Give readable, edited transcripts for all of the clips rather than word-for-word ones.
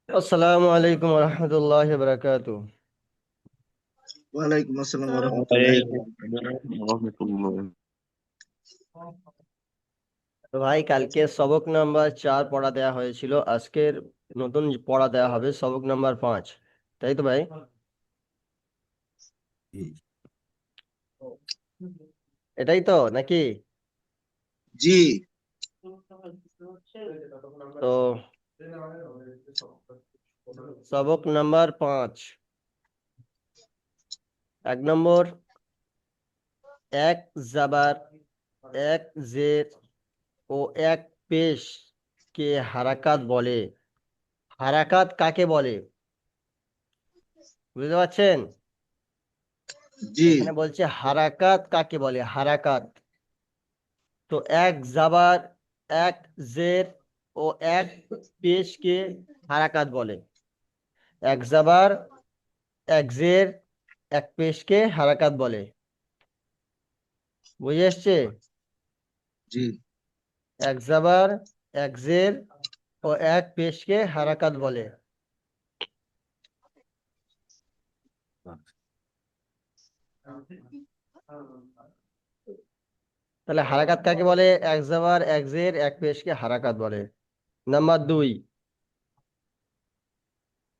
আসসালামু আলাইকুম রহমতুল্লাহ বারাকাতু। ওয়ালাইকুম আসসালাম ওরহমতুল্লাহি ওয়ালাইকুম আসসালাম রহমতুল্লাহ। তো ভাই, কালকে সবক নাম্বার 4 পড়া দেওয়া হয়েছিল। আজকের নতুন পড়া দেওয়া হবে সবক নাম্বার 5, তাই তো ভাই? এটাই তো নাকি? জি। তো সবক নাম্বার 5, 1 নম্বর, এক জাবার, এক জের ও এক পেশ কে হারাকাত বলে। হারাকাত কাকে বলে বুঝতে পারছেন? জি। এখানে বলছে হারাকাত কাকে বলে। হারাকাত তো এক জাবার, এক জের ও এক পেশকে হারাকাত বলে। এক জাবার, এক জের, এক পেশকে হারাকাত বলে। বুঝে এসছে? জি। এক জাবার, এক জের ও এক পেশকে হারাকাত বলে। তাহলে হারাকাত কাকে বলে? এক জাবার, এক জের, এক পেশকে হারাকাত বলে। নাম্বার 2,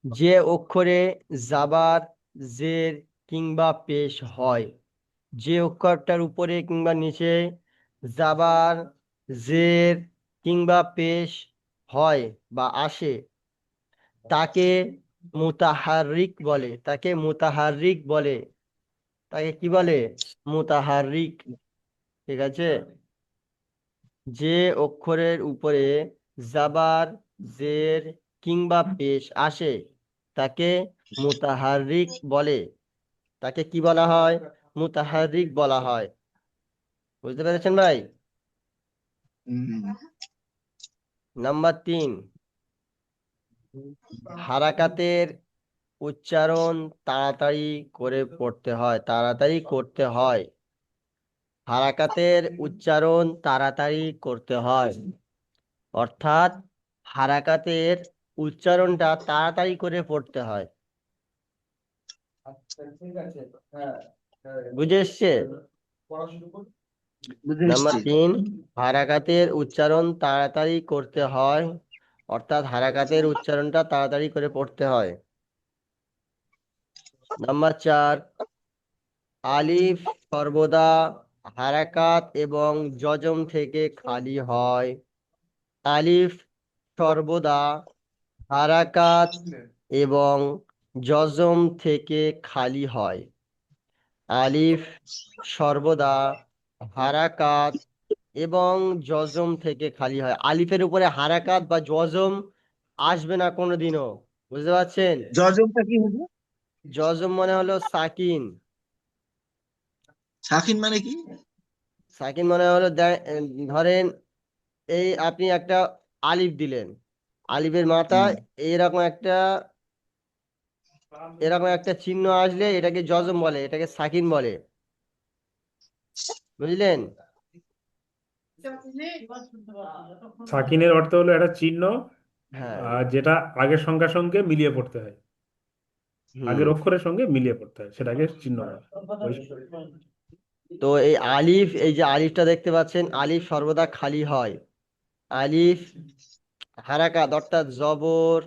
যে অক্ষরে জাবার, জের কিংবা পেশ হয়। যে অক্ষরটার উপরে কিংবা নিচে জাবার, জের কিংবা পেশ হয় বা আসে, তাকে মুতাহারিক বলে। তাকে মুতাহারিক বলে। তাকে কি বলে? মুতাহারিক। ঠিক আছে? যে অক্ষরের উপরে জাবার, জের কিংবা পেশ আসে, তাকে মুতাহারিক বলে। তাকে কি বলা হয়? মুতাহারিক বলা হয়। বুঝতে পেরেছেন ভাই? হুম। নাম্বার 3, হারাকাতের উচ্চারণ তাড়াতাড়ি করে পড়তে হয়। তাড়াতাড়ি করতে হয়। হারাকাতের উচ্চারণ তাড়াতাড়ি করতে হয়, অর্থাৎ হারাকাতের উচ্চারণটা তাড়াতাড়ি করে পড়তে হয়। বুঝে এসছে? বুঝে নাম্বার এসছি। 3, হারাকাতের উচ্চারণ তাড়াতাড়ি করতে হয়, অর্থাৎ হারাকাতের উচ্চারণটা তাড়াতাড়ি করে পড়তে হয়। নাম্বার 4, আলিফ সর্বদা হারাকাত এবং যজম থেকে খালি হয়। আলিফ সর্বদা হারাকাত এবং যজম থেকে খালি হয়। আলিফ সর্বদা হারাকাত এবং যজম থেকে খালি হয়। আলিফের উপরে হারাকাত বা যজম আসবে না কোনোদিনও। বুঝতে পারছেন? জজমটা কি হবে? যজম মানে হলো সাকিন। সাকিন মানে কি? সাকিন মানে হলো ধরেন, এই আপনি একটা আলিফ দিলেন, আলিফের হুম। মাথায় এইরকম একটা, এরকম একটা চিহ্ন আসলে এটাকে যজম বলে, এটাকে সাকিন বলে। বুঝলেন? সাকিনের অর্থ হলো একটা চিহ্ন, হ্যাঁ। যেটা আগের সংখ্যার সঙ্গে মিলিয়ে পড়তে হয়, হুম। আগের অক্ষরের সঙ্গে মিলিয়ে পড়তে হয়, সেটাকে চিহ্ন বলে। তো এই আলিফ, এই যে আলিফটা দেখতে পাচ্ছেন, আলিফ সর্বদা খালি হয়। আলিফ হারাকাত অর্থাৎ জবর,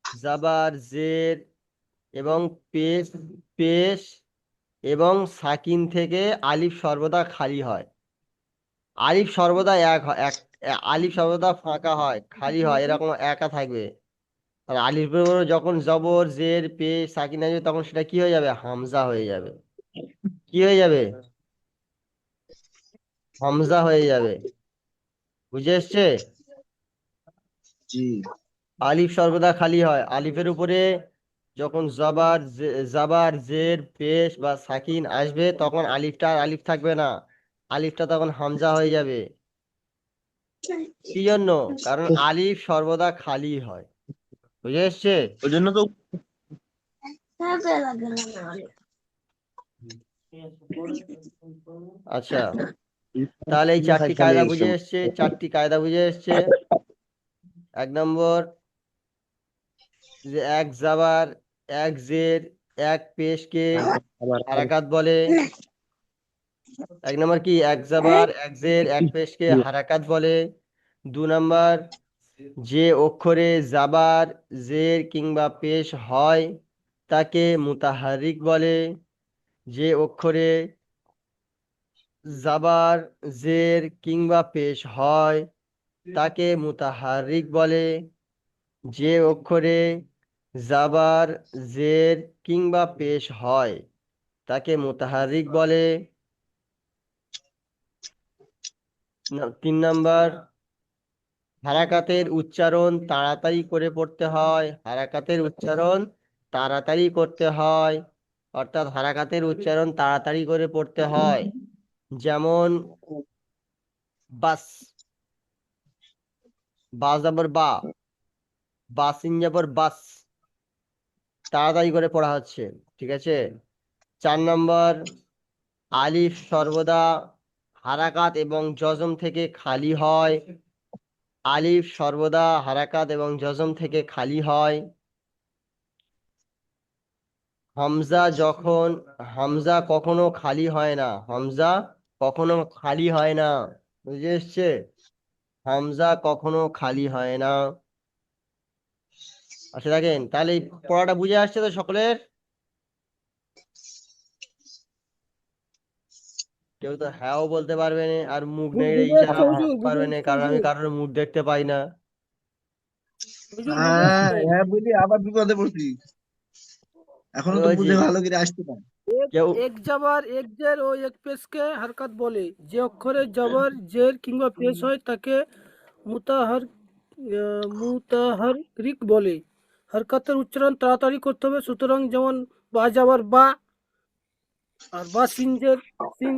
জাবার, জের এবং পেশ, পেশ এবং সাকিন থেকে আলিফ সর্বদা খালি হয়। আলিফ সর্বদা আলিফ সর্বদা ফাঁকা হয়, খালি হয়, এরকম একা থাকবে। আর আলিফের উপর যখন জবর, জের, পেশ, সাকিন আসবে, তখন সেটা কি হয়ে যাবে? হামজা হয়ে যাবে। কি হয়ে যাবে? হামজা হয়ে যাবে। বুঝে এসছে? জি। আলিফ সর্বদা খালি হয়। আলিফের উপরে যখন জাবার, জের, পেশ বা সাকিন আসবে, তখন আলিফটা আর আলিফ থাকবে না, আলিফটা তখন হামজা হয়ে যাবে। কি জন্য? কারণ আলিফ সর্বদা খালি হয়। বুঝে এসছে? ওই জন্য তো আচ্ছা, তাহলে এই চারটি কায়দা বুঝে এসছে, চারটি কায়দা বুঝে এসছে। এক নম্বর যে এক জাবার এক জের এক পেশকে হারাকাত বলে। এক নম্বর কি এক জাবার এক জের এক পেশকে হারাকাত বলে। 2 নম্বর যে অক্ষরে জাবার জের কিংবা পেশ হয় তাকে মুতাহারিক বলে। যে অক্ষরে জাবার জের কিংবা পেশ হয় তাকে মুতাহারিক বলে। যে অক্ষরে জাবার জের কিংবা পেশ হয় তাকে মুতাহারিক বলে। 3 নম্বর হারাকাতের উচ্চারণ তাড়াতাড়ি করে পড়তে হয়। হারাকাতের উচ্চারণ তাড়াতাড়ি করতে হয়, অর্থাৎ হারাকাতের উচ্চারণ তাড়াতাড়ি করে পড়তে হয়। যেমন বাস, বা যাবর বা, বাসিন যাবর বাস, তাড়াতাড়ি করে পড়া হচ্ছে। ঠিক আছে। 4 নম্বর আলিফ সর্বদা হারাকাত এবং জজম থেকে খালি হয়। আলিফ সর্বদা হারাকাত এবং জজম থেকে খালি হয়। হামজা যখন, হামজা কখনো খালি হয় না। হামজা কখনো খালি হয় না, বুঝে এসছে? হামজা কখনো খালি হয় না। আচ্ছা দেখেন, তাহলে এই পড়াটা বুঝে আসছে তো সকলের? কেউ তো হ্যাঁও বলতে পারবে না, আর মুখ নেড়ে বুঝে ইশারা এসছে হুজুর, বুঝে পারবে না, এসছে কারণ আমি হুজুর, কারোর মুখ দেখতে পাই না। হুজুর বুঝে হ্যাঁ এসছে। হ্যাঁ বলি আবার বিপদে পড়ছি। এখনো তো বলছি বুঝে ভালো করে আসতে পারে। এক কেউ এক জাবার এক জের ও এক পেশকে হারকাত বলে। যে অক্ষরে জাবার জের কিংবা পেশ হয় তাকে মুতাহার মুতাহারিক বলে। হারকাতের উচ্চারণ তাড়াতাড়ি করতে হবে, সুতরাং যেমন বা যাবার বা, আর বা সিন জের সিন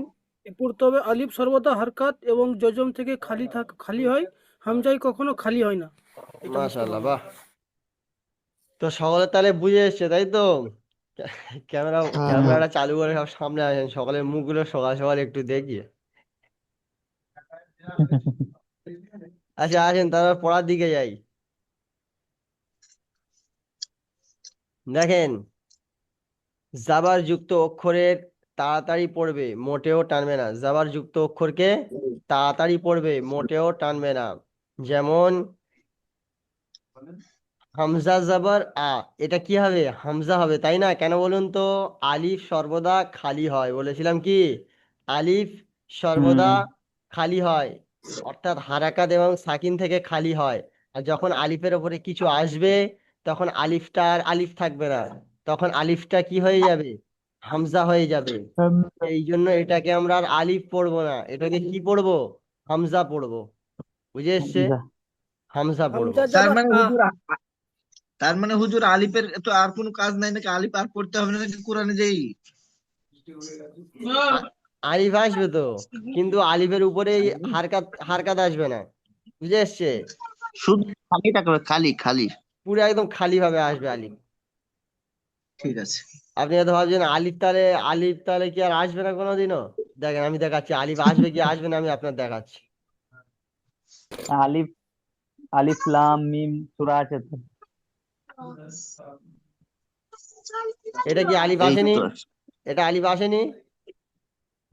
পড়তে হবে। আলিফ সর্বদা হারকাত এবং জজম থেকে খালি হয়, হামজাই কখনো খালি হয় না। এটা বুঝতে মাশাআল্লাহ, পারলাম। বাহ। তো সকলে তাহলে বুঝে এসছে, তাই তো? ক্যামেরা ক্যামেরাটা চালু করে সব সামনে আসেন, সকলের মুখগুলো সকাল সকাল একটু দেখি। আচ্ছা আসেন তারপর পড়ার দিকে যাই। দেখেন, জাবার যুক্ত অক্ষরের তাড়াতাড়ি পড়বে, মোটেও টানবে না। জাবার যুক্ত অক্ষরকে তাড়াতাড়ি পড়বে, মোটেও টানবে না। যেমন হামজা জাবার আ, এটা কি হবে? হামজা হবে, তাই না? কেন বলুন তো? আলিফ সর্বদা খালি হয়, বলেছিলাম কি? আলিফ সর্বদা খালি হয়, অর্থাৎ হারাকাত এবং সাকিন থেকে খালি হয়। আর যখন আলিফের ওপরে কিছু আসবে তখন আলিফটা আর আলিফ থাকবে না, তখন আলিফটা কি হয়ে যাবে? হামজা হয়ে যাবে। এই জন্য এটাকে আমরা আর আলিফ পড়বো না, এটাকে কি পড়বো? হামজা পড়বো। বুঝে এসছে? হামজা পড়বো। হামজা তার জাবার মানে আ। হুজুর তার মানে হুজুর আলিফের তো আর কোনো কাজ নাই নাকি? আলিফ আর পড়তে হবে না নাকি কোরআনে যেই? আ- আলিফ আসবে তো, কিন্তু আলিফের উপরে হারকাত হারকাত আসবে না। বুঝে এসছে? শুধু খালিটা করে, খালি খালি। পুরো একদম খালি ভাবে আসবে আলিফ। ঠিক আছে। আপনি হয়তো ভাবছেন আলিফ তাহলে, আলিফ তাহলে কি আর আসবে না কোনোদিনও? দেখেন আমি দেখাচ্ছি আলিফ আসবে কি আসবে না, আমি আপনার দেখাচ্ছি। আলিফ আলিফ লাম মিম সূরা আছে তো। এটা কি আলিফ এই আসেনি? তো। এটা আলিফ আসেনি?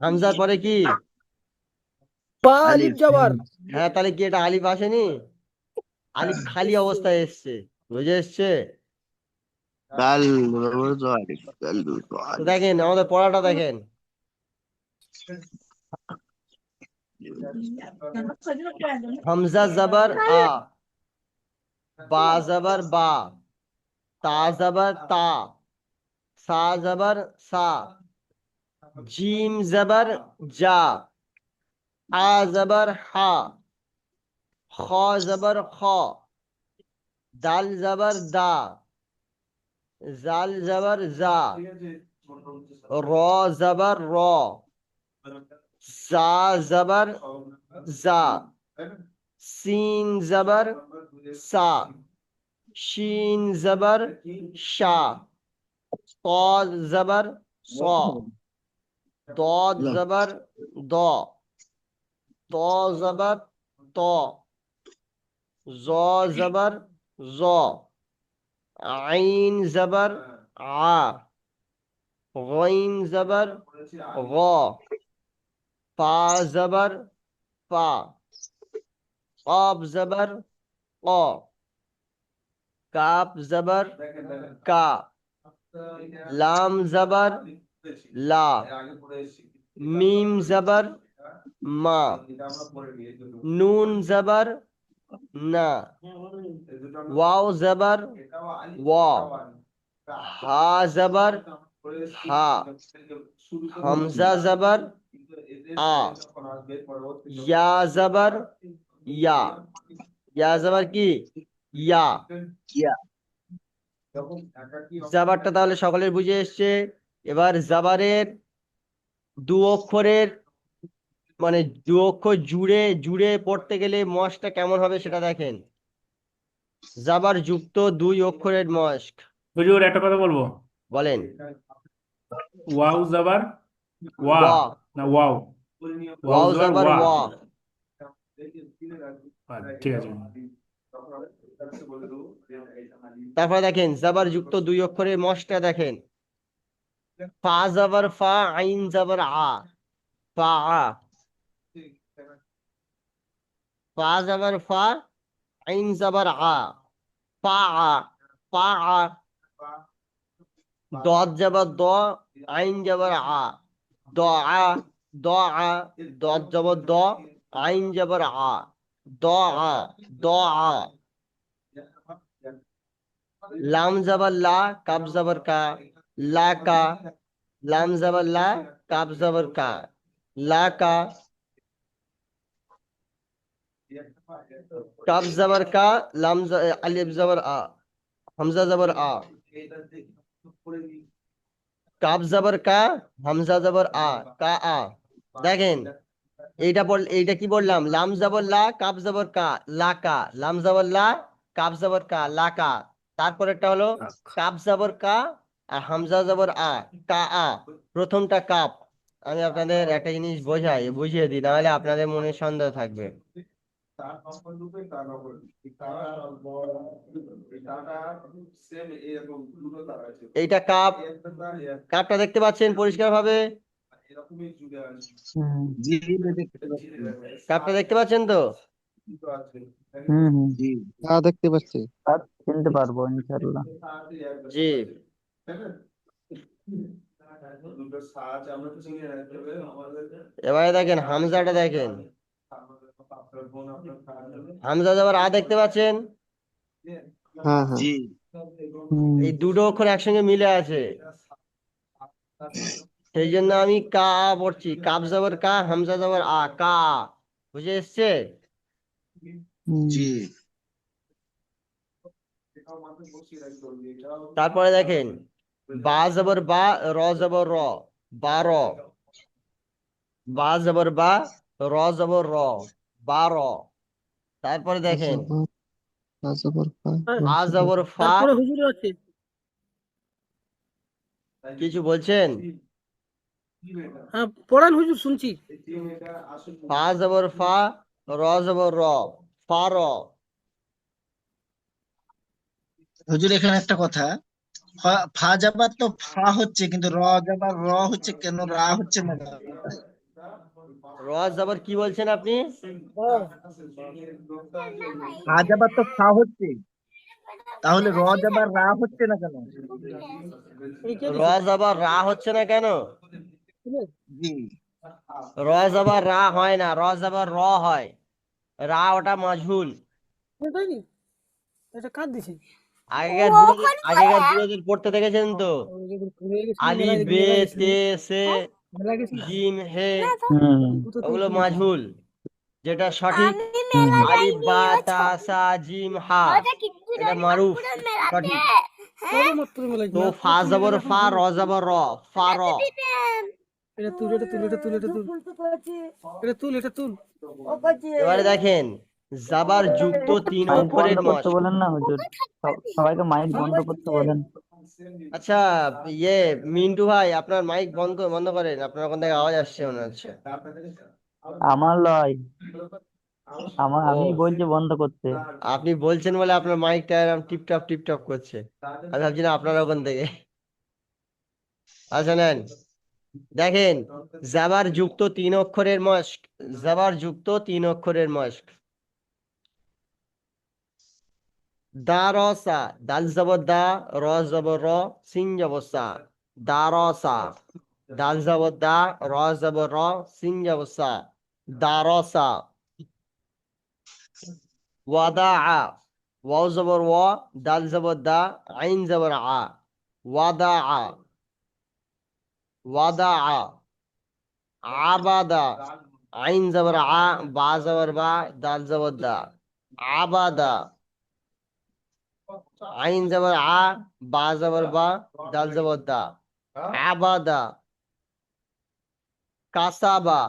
হামজার পরে কি? বা আলিফ আলিফ। জাবার। হ্যাঁ, তাহলে কি এটা আলিফ আসেনি? আলিফ খালি এসছে। অবস্থায় এসছে। বুঝে এসছে? কাল তো আলিফ, কাল তো তো আলিফ। দেখেন আমাদের পড়াটা দেখেন। হামজা জাবার আ, বা জাবার বা, তা জাবার তা, সা জাবার সা, জিম জাবার যা, আ জাবার হা, খ জাবার খ, দাল জাবার দা, জাল জাবার জা, র জাবার র, জা জাবার জা, সিন জাবার সা, শিন জাবার শা, صاد زبر صا، ضاد زبر ضا، طا زبر طا، জ জবর জ, আইন জবর আ, গইন জবর গ, ফা জবর ফা, কফ জবর ক, কাপ জবর কা, লাম জবর লা, মিম জবর মা, নুন জবর না, ওয়াও জবর ওয়া, হা জবর হা, হামজা জবর আ, ইয়া জবর ইয়া, ইয়া জবর কি ইয়া। ইয়া। জাবারটা তাহলে সকলের বুঝে এসছে। এবার জাবারের দু অক্ষরের মানে দু অক্ষর জুড়ে জুড়ে পড়তে গেলে মশটা কেমন হবে সেটা দেখেন। জাবার যুক্ত দুই অক্ষরের মস্ক, হুজুর একটা কথা বলবো, বলেন। ওয়াও জাবার ওয়া ওয়া, না ওয়াও? ওয়াও ওয়াও জাবার জাবার ওয়া। ওয়া। ঠিক আছে। তারপরে দেখেন জাবার যুক্ত দুই অক্ষরের মশটা দেখেন। ফা জাবার ফা, আইন জাবার আ, ফা আ, ফা জাবার ফা, আইন জাবার আ, ফা আ, ফা আ, দদ জাবার দ, আইন জাবার আ, দ আ, দ আ, দদ জাবার দ, আইন জাবার আ, দ আ, দ আ, লাম জাবার লা, কাব জাবার কা, লা কা, লাম জাবার লা, কাব জাবার কা, লা কা, কাব জাবার কা, লাম আলিফ জাবার আ, হামজা জাবার আ, কাব জাবার কা, হামজা জাবার আ, কা আ। দেখেন এইটা কি বললাম, লাম জাবার লা, কাব জাবার কা, লা কা, লাম জাবার লা, কাব জাবার কা, লা কা। তারপরেরটা হলো কাব জাবার কা আর হামজা জাবার আ, কা আ। প্রথমটা কাপ। আমি আপনাদের একটা জিনিস বুঝিয়ে দিই, নাহলে আপনাদের মনে সন্দেহ থাকবে। এইটা কাপ, কাপটা দেখতে পাচ্ছেন পরিষ্কার ভাবে? হুম জি দেখতে পাচ্ছি। কাপটা দেখতে পাচ্ছেন তো? হুম হুম জি হ্যাঁ দেখতে পাচ্ছি। আর চিনতে পারবো ইনশাল্লাহ। জি। এবারে দেখেন হামজাটা দেখেন, হামজা যাবার আ দেখতে পাচ্ছেন? হ্যাঁ হ্যাঁ। জি হুম এই দুটো অক্ষর একসঙ্গে মিলে আছে, সেই জন্য আমি কা আ পড়ছি। কাব জবর কা, হামজা জবর আ, কা আ। বুঝে এসছে? হুম জি তারপরে দেখেন বা জবর বা, র জবর র, বা র, বা জবর বা, র জবর র, বা র। তারপরে দেখেন জবর, ফা জবর ফা, হ্যাঁ, র ফা জবর জবর ফা। তারপরে হুজুর আছে কিছু বলছেন? হ্যাঁ, পড়ান হুজুর, শুনছি। ফা জবর ফা, র জবর র, ফা র। হুজুর এখানে একটা কথা, ফা যাবার তো ফা হচ্ছে, কিন্তু র যাবার র হচ্ছে কেন, রা হচ্ছে না কেন? র জবর কি বলছেন আপনি? হ্যাঁ, ফা যাবার তো ফা হচ্ছে, তাহলে র যাবার রা হচ্ছে না কেন? এই কে র দিছে? জবর রা হচ্ছে না কেন? শুনে? জি র জবর রা হয় না, র জবর র হয়। রা ওটা মাজহুল। শুনে তাইনি? এটা কার দিছে? আগেকার বুড়োদের পড়তে দেখেছেন তো? ও, যেগুলো ভুলে গেছি, আলি বে মেলা গেছি, তে সে, মেলা গেছি। জিম হে, হুম ও তো তুমি ওগুলো শুনেছি। মাজহুল। যেটা সঠিক হুম আলিফ বা তা সা জিম হা, এটা মারুফ সঠিক। কবে মাত্র মেলা তো মাত্র ফা তো মেলা জবর এখন ফা, র হলো। জবর র, ফা র। এটা তুল, এটা তুল, এটা তুল, এটা তুল, এটা তুল, এটা তুল। এবারে দেখেন জাবার যুক্ত তিন মাইক বন্ধ অক্ষরের করতে মস্ক। বলেন না হুজুর, সবাইকে মাইক বন্ধ করতে বলেন। আচ্ছা, ইয়ে মিন্টু ভাই, আপনার মাইক বন্ধ করেন, আপনার ওখান থেকে আওয়াজ আসছে মনে হচ্ছে। আমার লয়। আমি ও বলছি বন্ধ করতে। আপনি বলছেন বলে আপনার মাইকটা এরকম টিপটপ টিপটপ করছে, আমি ভাবছি না আপনার ওখান থেকে। আচ্ছা নেন, দেখেন, জাবার যুক্ত 3 অক্ষরের মস্ক, জাবার যুক্ত 3 অক্ষরের মস্ক। দারসা, দাল জবর দা, র জবর র, সিন জবর সা, দারসা। দাল জবর দা, র জবর র, সিন জবর সা, দারসা। ওয়াদা, ওয়াও জবর ওয়া, দাল জবর দা, আইন জবর আ, ওয়াদা, ওয়াদা। আবাদা, আইন জবর আ, বা জবর বা, দাল জবর দা, আবাদা। আইন জবর আ, বা জবর বা, দাল জবর দা, আবাদা। কাসাবা,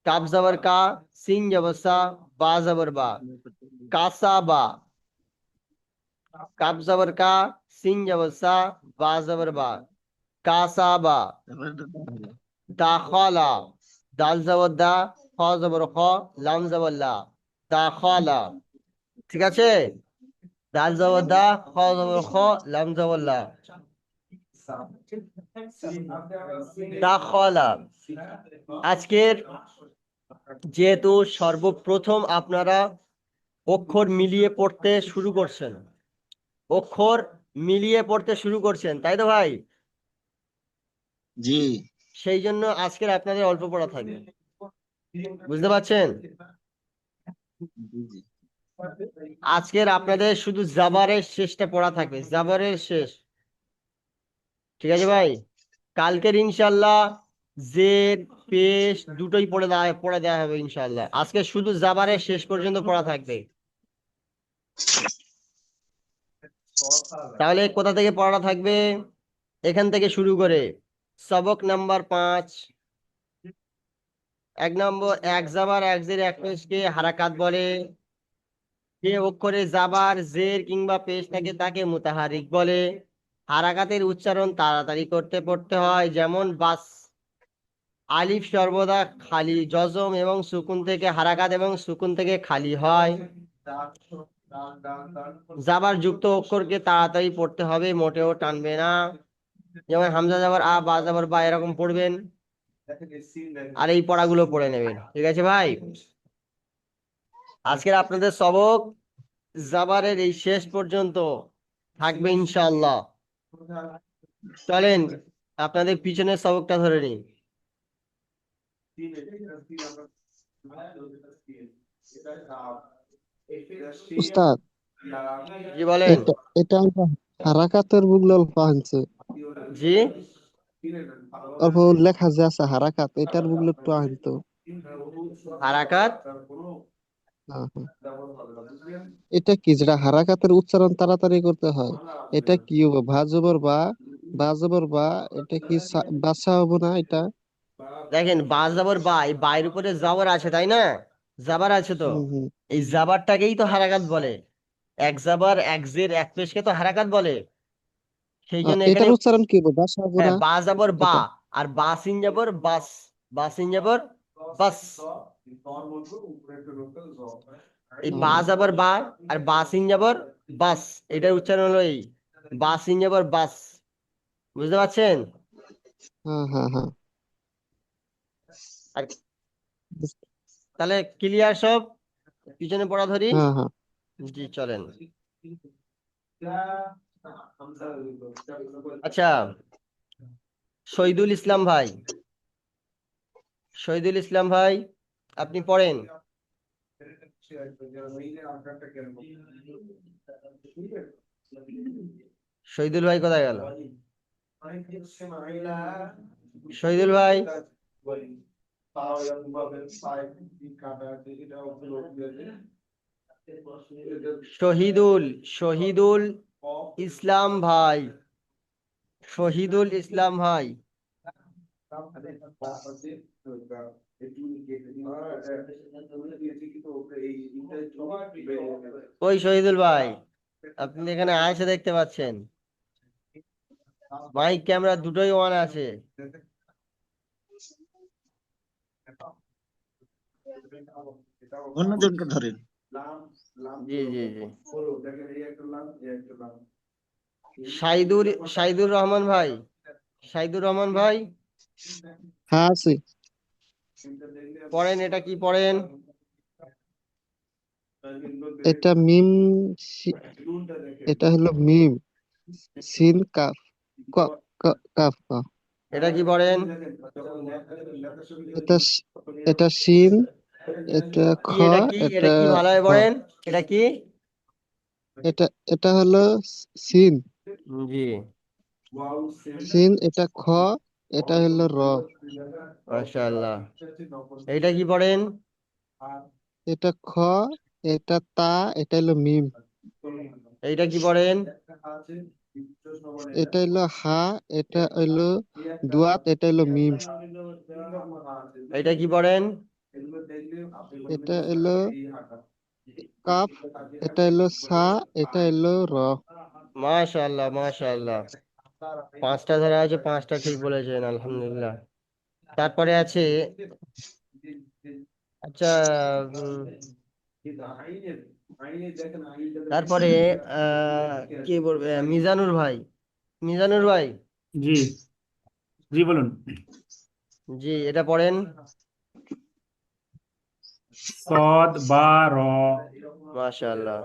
কাব জবর কা, সিন জবর সা, বা জবর বা, কাসাবা। কাব জবর কা, সিন জবর সা, বা জবর বা, কাসাবা। দাখালা, দাল জবর দা, খ জবর খ, লাম জবর লা, দাখালা। ঠিক আছে, দাল জবর দা, খ জবর খ, লাম জবর লা, দাখালা। আজকের যেহেতু সর্বপ্রথম আপনারা অক্ষর মিলিয়ে পড়তে শুরু করছেন, অক্ষর মিলিয়ে পড়তে শুরু করছেন, তাই তো ভাই? জি সেই জন্য আজকের আপনাদের অল্প পড়া থাকবে, বুঝতে পারছেন? জি জি। আজকের আপনাদের শুধু জাবারের শেষটা পড়া থাকবে, জাবারের শেষ। ঠিক আছে ভাই, কালকের ইনশাল্লাহ জের পেশ দুটোই পড়ে দেওয়া হবে ইনশাল্লাহ। আজকে শুধু জাবারের শেষ পর্যন্ত পড়া থাকবে। তাহলে কোথা থেকে পড়াটা থাকবে? এখান থেকে শুরু করে সবক নাম্বার 5। 1 নম্বর, এক জাবার এক জের এক পেশকে হারাকাত বলে। যে অক্ষরে জাবার জের কিংবা পেশ থাকে তাকে মুতাহারিক বলে। হারাকাতের উচ্চারণ তাড়াতাড়ি পড়তে হয়, যেমন বাস। আলিফ সর্বদা খালি জজম এবং সুকুন থেকে হারাকাত এবং সুকুন থেকে খালি হয়। জাবার যুক্ত অক্ষরকে তাড়াতাড়ি পড়তে হবে, মোটেও টানবে না। যেমন হামজা জাবার আ, বা জাবার বা, এরকম পড়বেন। আর এই পড়াগুলো পড়ে নেবেন, ঠিক আছে ভাই? আজকের আপনাদের সবক জাবারের এই শেষ পর্যন্ত থাকবে ইনশাআল্লাহ। চলেন আপনাদের পিছনের সবকটা ধরে নিই। উস্তাদ, জি বলেন। এটা এটা অল্প হারাকাতের বুগলে অল্প আনছে, জি, অল্প লেখা যে আছে হারাকাত, এটার বুগলে একটু আনতো। হারাকাত। হ্যাঁ, হ্যাঁ। এটা কি, যেটা হারাকাতের উচ্চারণ তাড়াতাড়ি করতে হয়, এটা কি হবে? ভা জবর বা, বা জবর বা, এটা কি বাসা হবো না এটা? দেখেন, বা জাবর বা, এই বাইর উপরে জাবর আছে তাই না? জাবার আছে তো, হম হম। এই জাবারটাকেই তো হারাকাত বলে। এক জাবার এক জের এক পেশকে তো হারাকাত বলে। সেই জন্য এখানে, এটার উচ্চারণ কি হবে? বাসা হবো হ্যাঁ, না বা যাবর বা, এটা? আর বাসিন যাবর বাস, বাসিন যাবর বাস। এই বা যাবর বা আর বাসিন যাবর বাস, এটার উচ্চারণ হলো এই বাসিন যাবর বাস। বুঝতে পারছেন? হ্যাঁ হ্যাঁ হ্যাঁ। আর তাহলে ক্লিয়ার সব? পিছনে পড়া ধরি। হ্যাঁ হ্যাঁ। জি চলেন। আচ্ছা, শহীদুল ইসলাম ভাই, শহীদুল ইসলাম ভাই, আপনি পড়েন। শহীদুল ভাই কোথায় গেল? শহীদুল ভাই, শহীদুল, শহীদুল ইসলাম ভাই, শহীদুল ইসলাম ভাই। ওই শহীদুল ভাই, আপনি এখানে আয়সা দেখতে পাচ্ছেন, মাইক ক্যামেরা দুটোই অন আছে। অন্যজনকে ধরেন। জি জি জি। সাইদুর রহমান ভাই, সাইদুর রহমান ভাই হ্যাঁ আছে। পড়েন, এটা কি পড়েন? এটা মিম, সি- এটা হলো মিম, সিন কাফ, কাফ কফ। এটা কি পড়েন? এটা এটা সিন, এটা খ, এটা কি, এটা এটা কি ভালোভাবে খ। পড়েন, এটা কি? এটা এটা হলো সিন, জি, সিন, এটা খ, এটা হলো র। মাশাআল্লাহ। এইটা কি পড়েন? এটা খ, এটা তা, এটা হলো মিম। এইটা কি পড়েন? এটা হলো হা, এটা হলো দুয়াত, এটা হলো মিম। এইটা কি পড়েন? এটা হলো কাফ, এটা হলো সা, এটা হলো র। মাশাআল্লাহ মাশাআল্লাহ, পাঁচটা ধরা আছে, পাঁচটা ঠিক বলেছেন, আলহামদুলিল্লাহ। তারপরে আছে, আচ্ছা, উম, তারপরে কে বলবে? মিজানুর ভাই, মিজানুর ভাই, জি জি বলুন। জি এটা পড়েন। সদ বা র। মাশাআল্লাহ।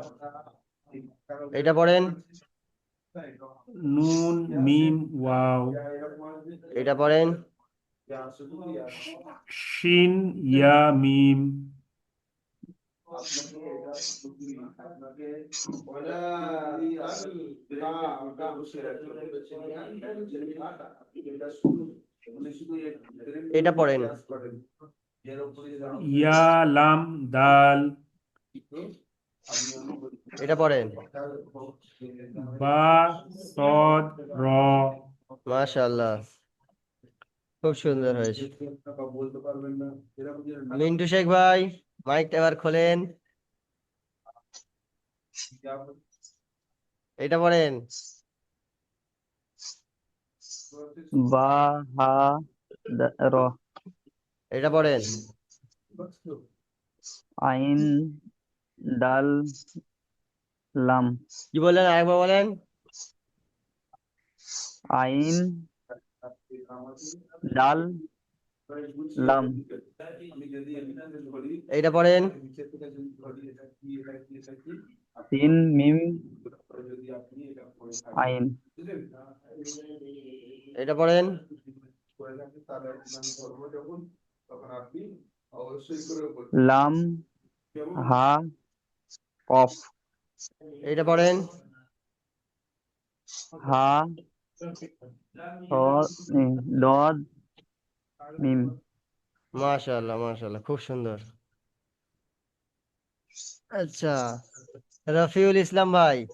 এটা পড়েন। নুন মিম ওয়াও। এটা পড়েন। শিন ইয়া মিম। এটা পড়েন। ইয়া লাম দাল। এটা পড়েন। বা সদ র। মাশাআল্লাহ, খুব সুন্দর হয়েছে। মিন্টু শেখ ভাই, মাইকটা এবার খোলেন। এটা পড়েন। বা হা র। এটা পড়েন। আইন ডাল লাম। কি বললেন, আরেকবার বলেন। আইন ডাল লাম। এইটা পড়েন। তিন মিম আইন। এটা পড়েন। লাম হা কফ। এইটা পড়েন। হা দদ মিম। মাশাআল্লাহ মাশাআল্লাহ, খুব সুন্দর। আচ্ছা, রফিউল ইসলাম ভাই,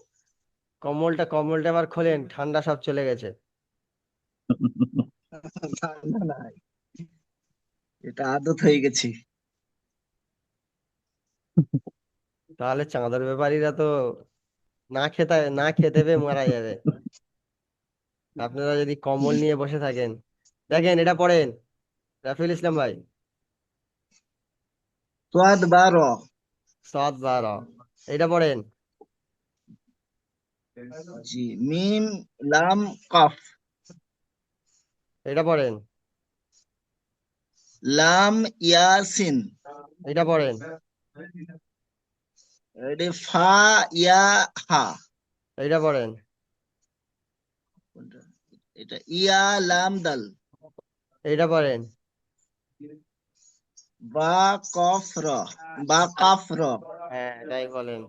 কম্বলটা আবার খোলেন, ঠান্ডা সব চলে গেছে। না না, এটা আদত হয়ে গেছে। তাহলে চাঁদের ব্যাপারীরা তো না খেতে পেয়ে মারা যাবে, আপনারা যদি কম্বল নিয়ে বসে থাকেন। দেখেন এটা পড়েন, রাফিউল ইসলাম ভাই। সোয়াদ বা র। সাত বারো। এটা পড়েন। জি, মিম লাম কফ। এটা পড়েন। লাম ইয়াসিন। এটা পড়েন। এটা ফা ইয়া হা। এটা পড়েন। কোনটা? এটা ইয়া লাম দাল। এটা পড়েন। বা কফ র। বা কাফ র। হ্যাঁ এটাই বলেন।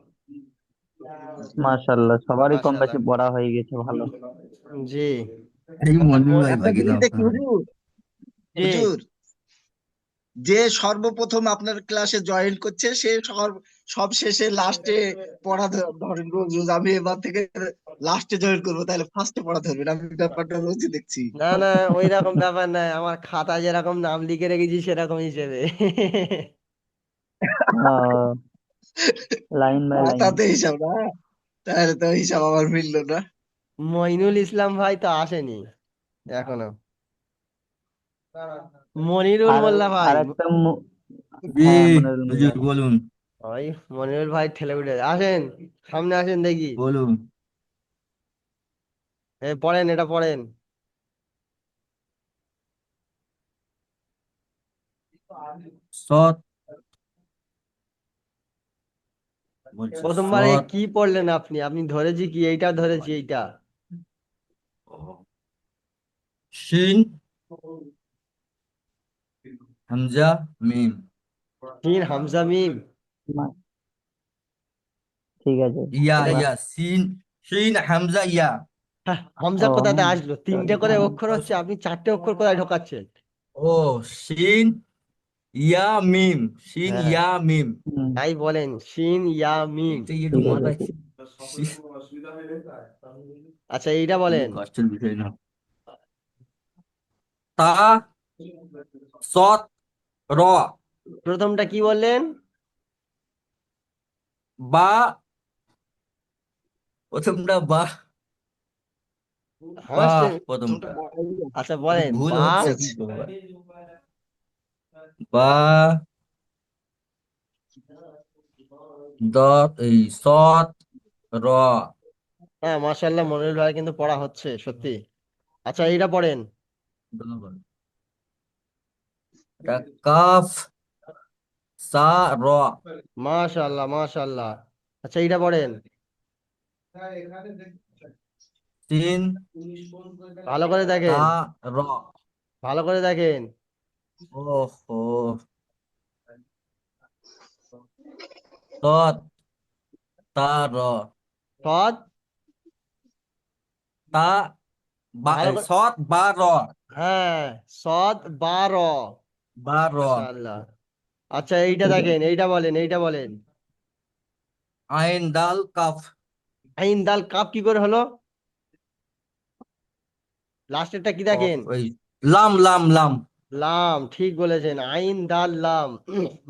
মাশাআল্লাহ, সবারই কম মাশাআল্লাহ। বেশি পড়া হয়ে গেছে ভালো। জি এই মনির ভাই একটা বাকি জিনিস দাও দেখি হুজুর, জি। হুজুর, যে সর্বপ্রথম আপনার ক্লাসে জয়েন করছে সে সব শেষে লাস্টে পড়া ধরেন। রোজ রোজ আমি এবার থেকে লাস্টে জয়েন করবো, তাহলে ফার্স্টে পড়া ধরবেন। আমি ব্যাপারটা রোজই দেখছি। না না, ওই রকম ব্যাপার নাই, আমার খাতা যেরকম নাম লিখে রেখেছি সেরকম হিসেবে। Line by line. খাতাতে হিসাব না, তাহলে তো হিসাব আমার মিললো না। মইনুল ইসলাম ভাই তো আসেনি এখনো। মনিরুল আর মোল্লা ভাই, হ্যাঁ জি মনিরুল হুজুর মিজান। বলুন ওই মনিরুল ভাই ঠেলে উঠে আসেন, সামনে আসেন দেখি। বলুন। পড়েন, এটা পড়েন। সৎ বলছি প্রথমবারে সৎ কি পড়লেন আপনি? আপনি ধরেছি কি, এইটা ধরেছি, এইটা। শিন হামজা মিম সিন হামজা মিম। ঠিক আছে। ইয়া এটা এবার ইয়া সিন শিন হামজা ইয়া। হামজা ও কোথাতে আসলো? তিনটে করে অক্ষর হচ্ছে, আপনি চারটে অক্ষর কোথায় ঢোকাচ্ছেন? ও শিন ইয়া মিম শিন হ্যাঁ, ইয়া মিম। হুম, তাই বলেন, সিন ইয়া মিম। এইটাই একটু ঠিক আছে। মাথায় আচ্ছা, এইটা বলেন। কষ্টের বিষয় না। তা সৎ র প্রথমটা কি বললেন? বা প্রথমটা বা বা হাসছেন? প্রথমটা আচ্ছা একটু বলেন, ভুল বা। হচ্ছে কি করবো? বা দত এই সৎ র হ্যাঁ, মাশাআল্লাহ, মনিরুল ভাই কিন্তু পড়া হচ্ছে সত্যি। আচ্ছা, এইটা পড়েন। ধন্যবাদ। এটা কাফ সা র মাশাআল্লাহ, মাশাআল্লাহ। আচ্ছা, এইটা পড়েন। তিন ভালো করে তা দেখেন, র। ভালো করে দেখেন। ওহো সৎ তা র সৎ, তা বা ভালো করে। সৎ বা র হ্যাঁ, সৎ বা র। বা র মাশাআল্লাহ। আচ্ছা, এইটা দেখেন, এইটা বলেন, এইটা বলেন। আইন দাল কাফ আইন দাল কাপ কি করে হলো? লাস্টেরটা কি কফ দেখেন? ওই লাম লাম লাম লাম, ঠিক বলেছেন, আইন দাল লাম।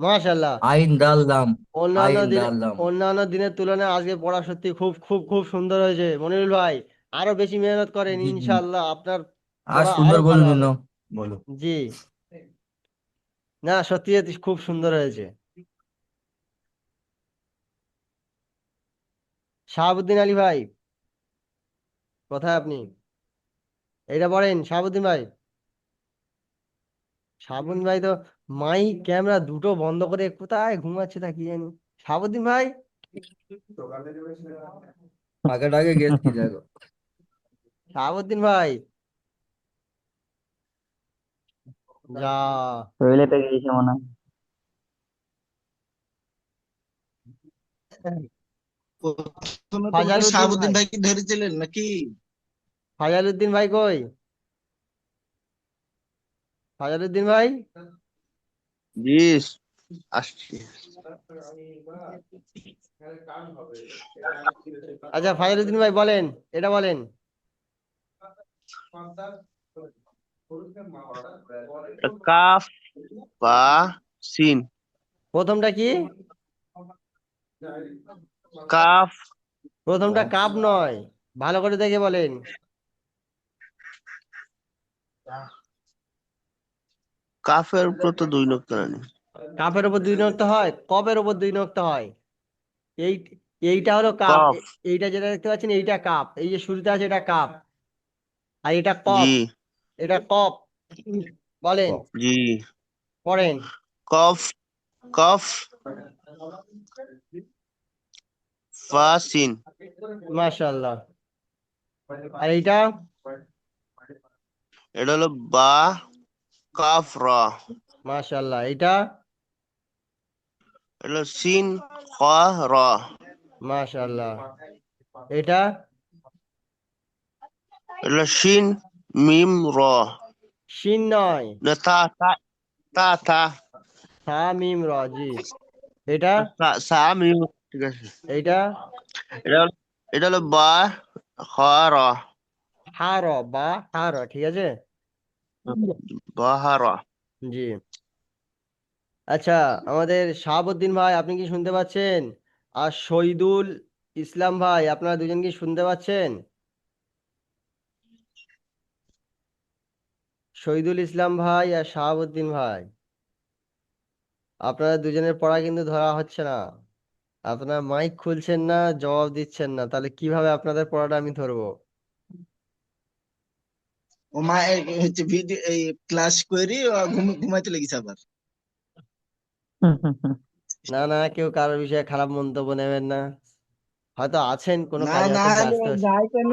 মাশাআল্লাহ। আইন দাল লাম অন্যান্য আইন দিনে, দাল লাম। অন্যান্য দিনের তুলনায় আজকে পড়া সত্যি খুব খুব খুব সুন্দর হয়েছে মনিরুল ভাই। আরো বেশি মেহনত করেন, জি জি ইনশাআল্লাহ আপনার আর পড়া আরো সুন্দর ভালো বলবেন হবে। না বলো। জি, না সত্যি সত্যি খুব সুন্দর হয়েছে। শাহাবুদ্দিন আলী ভাই, কোথায় আপনি? এইটা পড়েন শাহাবুদ্দিন ভাই। শাহাবুদ্দিন ভাই তো মাইক ক্যামেরা দুটো বন্ধ করে কোথায় ঘুমাচ্ছে তা কি জানি। শাহাবুদ্দিন ভাই, আগে আগে গেছ কি জায়গা। শাহাবুদ্দিন ভাই, যা। টয়লেটে গিয়েছে মনে হয়। প্রথমে তোমাকে ফাজালুদ্দিন শাহাবুদ্দিন ভাই, ভাই কি ধরেছিলেন নাকি? ফাজালুদ্দিন ভাই কই? ফাজালুদ্দিন ভাই। জি আসছি। আচ্ছা, ফাজালুদ্দিন ভাই বলেন, এটা বলেন। কাফ বা সিন। প্রথমটা কি? কাফ প্রথমটা কাপ নয়, ভালো করে দেখে বলেন। কাফের উপর তো দুই নক্তা রানি। কাপের উপর দুই নক্ত হয়, কপের উপর দুই নক্ত হয়। এই, এইটা হলো কাপ। কফ। এইটা যেটা দেখতে পাচ্ছেন, এইটা কাপ, এই যে শুরুতে আছে এটা কাপ। আর এটা জি কপ, এটা কপ। বলেন, জি। পড়েন। কফ কফ ফা সিন। মাশাআল্লাহ। আর এইটা? এটা হলো বা কাফ রা। মাশাআল্লাহ। এইটা? এটা হলো সিন খ রা। মাশাআল্লাহ। এটা? এটা হলো শিন মিম র। শিন নয়, না তা তা তা তা সা মিম র, জি। এটা? সা মিম। ঠিক আছে। এইটা? এটা হলো বা খ র। হা র, বা হা র, ঠিক আছে। বা হা র। জি। আচ্ছা, আমাদের শাহাবুদ্দিন ভাই, আপনি কি শুনতে পাচ্ছেন? আর শহীদুল ইসলাম ভাই, আপনারা দুজন কি শুনতে পাচ্ছেন? শহীদুল ইসলাম ভাই আর শাহাবুদ্দিন ভাই। আপনাদের দুজনের পড়া কিন্তু ধরা হচ্ছে না। আপনারা মাইক খুলছেন না, জবাব দিচ্ছেন না, তাহলে কিভাবে আপনাদের পড়াটা আমি ধরবো? ও মা হচ্ছে ভিডিও এই ক্লাস করি ঘুমাইতে লেগেছে আবার। না না, কেউ কারোর বিষয়ে খারাপ মন্তব্য নেবেন না। হয়তো আছেন কোনো না কাজে না হয়তো ব্যস্ত আছেন, নাই কেন,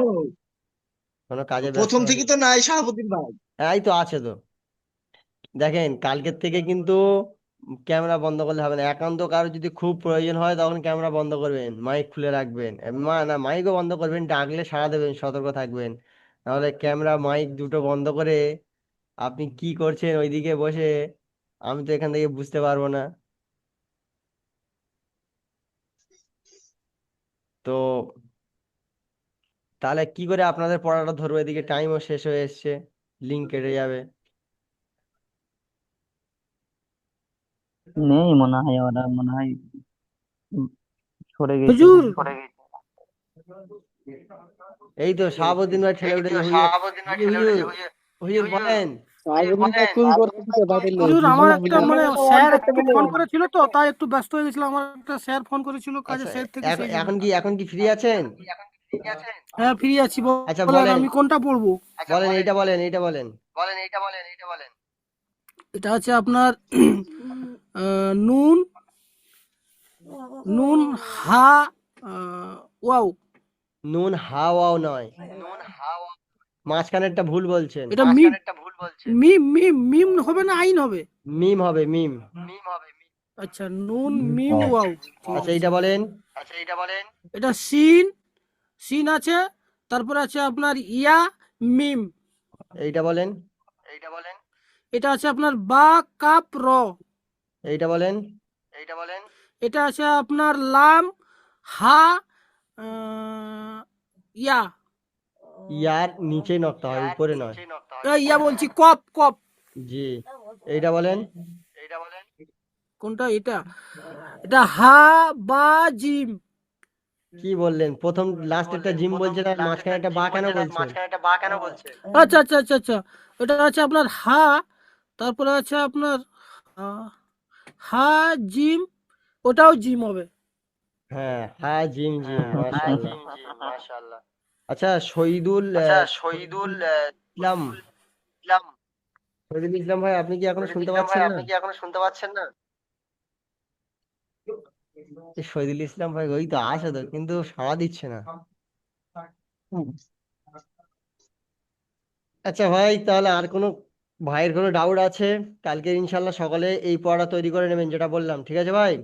কোনো কাজে ব্যস্ত প্রথম থেকে আছেন। তো নাই শাহাবুদ্দিন ভাই। হ্যাঁ, এই তো আছে তো। দেখেন, কালকের থেকে কিন্তু ক্যামেরা বন্ধ করলে হবে না। একান্ত কারো যদি খুব প্রয়োজন হয় তখন ক্যামেরা বন্ধ করবেন, মাইক খুলে রাখবেন। না, মাইকও বন্ধ করবেন, ডাকলে সাড়া দেবেন, সতর্ক থাকবেন। নাহলে ক্যামেরা মাইক দুটো বন্ধ করে আপনি কি করছেন ওইদিকে বসে, আমি তো এখান থেকে বুঝতে পারবো না। তো তাহলে কি করে আপনাদের পড়াটা ধরবো? এদিকে টাইমও শেষ হয়ে এসছে, লিঙ্ক কেটে যাবে। নেই মনে হয়, ওরা মনে হয় উম, সরে গেছে। হুজুর, এই তো শাহাবুদ্দিন ভাই ঠেলে উঠেছে। হুজুর, হুজুর, হুজুর বলেন। শাহাবুদ্দিন ভাই কুল করতে দিতে পারিলে হুজুর আমার একটা বুঝলাম মানে স্যার একটু ফোন করেছিল, তো তাই একটু ব্যস্ত হয়ে গেছিলাম। আমার একটা স্যার ফোন করেছিল কাজে, আচ্ছা, স্যার থেকে, সেই জন্য। এখন কি ফ্রি আছেন? হ্যাঁ, ফ্রি আছি, আচ্ছা বলেন বলেন, আমি কোনটা পড়বো? বলেন এইটা বলেন, এইটা বলেন। এটা আছে আপনার নুন, নুন হা ওয়াও। নুন হাওয়াও নয়, মাঝখানেরটা ভুল বলছেন। এটা মিম, মিম মিম মিম হবে না আইন হবে? মিম হবে, মিম। আচ্ছা, নুন মিম ওয়াও, ঠিক আচ্ছা, আছে। এইটা বলেন। এটা সিন, সিন আছে, তারপরে আছে আপনার ইয়া মিম। এইটা বলেন। এটা আছে আপনার বা কাপ র। এইটা বলেন। এটা আছে আপনার লাম হা আহ, ইয়া। ইয়ার নিচে নকতে হয়, উপরে নয়। ইয়া বলছি, কপ কপ। জি, এইটা বলেন। কোনটা এটা? এটা হা বা জিম। কি বললেন? প্রথম লাস্টেরটা জিম বলছেন আর মাঝখানে একটা বা কেন বলছেন? আচ্ছা আচ্ছা আচ্ছা আচ্ছা, এটা আছে আপনার হা, তারপরে আছে আপনার আহ, হা জিম, ওটাও জিম হবে। হ্যাঁ, হ্যাঁ, জিম জিম, মাশাআল্লাহ। আচ্ছা, শহীদুল ইসলাম, শহীদুল ইসলাম ভাই, আপনি কি এখনো শুনতে পাচ্ছেন না? এই শহীদুল ইসলাম ভাই ওই তো আছে তো, কিন্তু সাড়া দিচ্ছে না। আচ্ছা ভাই, তাহলে আর কোনো ভাইয়ের কোনো ডাউট আছে? কালকে ইনশাল্লাহ সকালে এই পড়াটা তৈরি করে নেবেন যেটা বললাম, ঠিক আছে ভাই?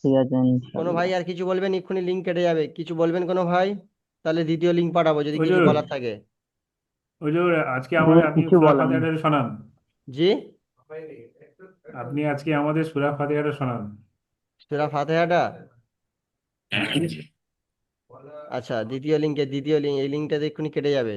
ঠিক আছে কোনো ইনশাল্লাহ। ভাই আর কিছু বলবেন? এক্ষুনি লিঙ্ক কেটে যাবে। কিছু বলবেন কোনো ভাই? তাহলে দ্বিতীয় লিঙ্ক পাঠাবো যদি কিছু হুজুর, বলার থাকে। আজকে হুজুর আমাদের আপনি কিছু সূরা বলেন। ফাতিহাটা শোনান। জি, আপনি আজকে আমাদের সূরা ফাতিহাটা শোনান। সূরা ফাতিহাটা। আচ্ছা, দ্বিতীয় লিঙ্ক, এই লিঙ্কটা এক্ষুনি কেটে যাবে।